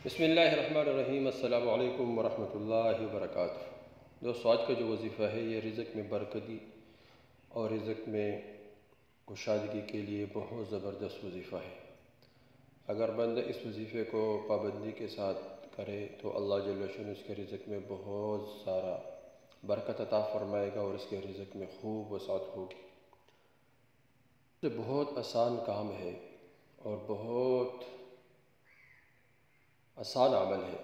بسم اللہ الرحمن الرحیم۔ السلام علیکم ورحمۃ اللہ وبرکاتہ۔ دوستو، آج کا جو وظیفہ ہے یہ رزق میں برکتی اور رزق میں کشادگی کے لیے بہت زبردست وظیفہ ہے۔ اگر بندہ اس وظیفے کو پابندی کے ساتھ کرے تو اللہ جل شانہ اس کے رزق میں بہت سارا برکت عطا فرمائے گا اور اس کے رزق میں خوب وسعت ہوگی۔ یہ بہت آسان کام ہے اور بہت آسان عمل ہے،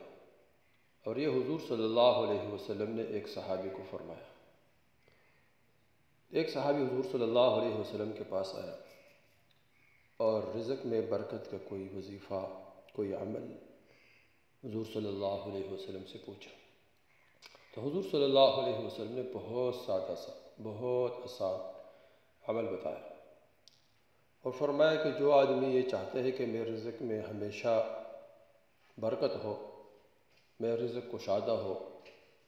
اور یہ حضور صلی اللہ علیہ وسلم نے ایک صحابی کو فرمایا۔ ایک صحابی حضور صلی اللہ علیہ وسلم کے پاس آیا اور رزق میں برکت کا کوئی وظیفہ، کوئی عمل حضور صلی اللہ علیہ وسلم سے پوچھا۔ تو حضور صلی اللہ علیہ وسلم نے بہت سادہ سا، بہت آسان عمل بتایا اور فرمایا کہ جو آدمی یہ چاہتے ہے کہ میرے رزق میں ہمیشہ برکت ہو، میرا رزق کشادہ ہو،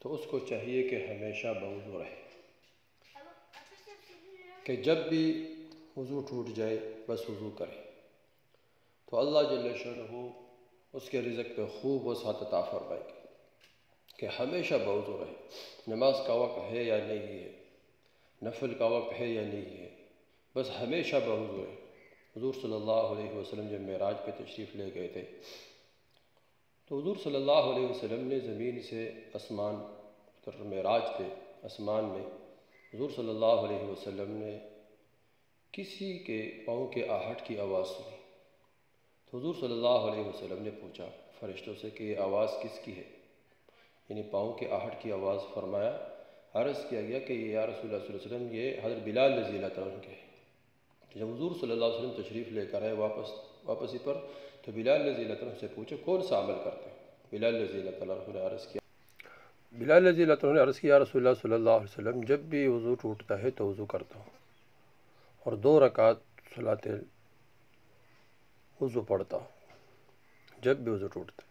تو اس کو چاہیے کہ ہمیشہ بوضو رہے، کہ جب بھی وضو ٹوٹ جائے بس وضو کرے تو اللہ جل شانہ اس کے رزق پہ خوب وسعت عطا فرمائے گی، کہ ہمیشہ بوضو رہے۔ نماز کا وقت ہے یا نہیں ہے، نفل کا وقت ہے یا نہیں ہے، بس ہمیشہ بوضو رہے۔ حضور صلی اللہ علیہ وسلم جب معراج پہ تشریف لے گئے تھے تو حضور صلی اللہ علیہ وسلم نے زمین سے آسمان معراج پہ آسمان میں حضور صلی اللہ علیہ وسلم نے کسی کے پاؤں کے آہٹ کی آواز سنی۔ تو حضور صلی اللہ علیہ وسلم نے پوچھا فرشتوں سے کہ یہ آواز کس کی ہے، یعنی پاؤں کے آہٹ کی آواز۔ فرمایا، عرض کیا گیا کہ یہ یا رسول اللہ صلی اللہ علیہ وسلم یہ حضرت بلال رضی اللہ عنہ کے ہیں۔ جب حضور صلی اللہ علیہ وسلم تشریف لے کر آئے واپسی پر تو بلال رضی اللہ عنہ سے پوچھا کون سا عمل کرتے ہیں؟ بلال رضی اللہ عنہ نے عرض کیا یا رسول اللہ صلی اللہ علیہ وسلم جب بھی وضو ٹوٹتا ہے تو وضو کرتا ہوں اور 2 رکعت صلاۃ وضو پڑھتا ہوں جب بھی وضو ٹوٹتا ہے۔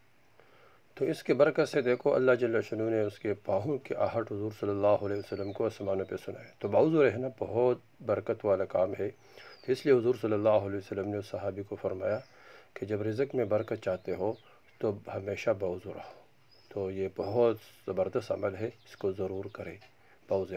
تو اس کے برکت سے دیکھو اللہ جل شانہ نے اس کے پاؤں کے آہٹ حضور صلی اللہ علیہ وسلم کو آسمانوں پہ سنائے۔ تو باوضو رہنا بہت برکت والا کام ہے، تو اس لیے حضور صلی اللہ علیہ وسلم نے اس صحابی کو فرمایا کہ جب رزق میں برکت چاہتے ہو تو ہمیشہ باوضو رہو۔ تو یہ بہت زبردست عمل ہے، اس کو ضرور کریں، باوضو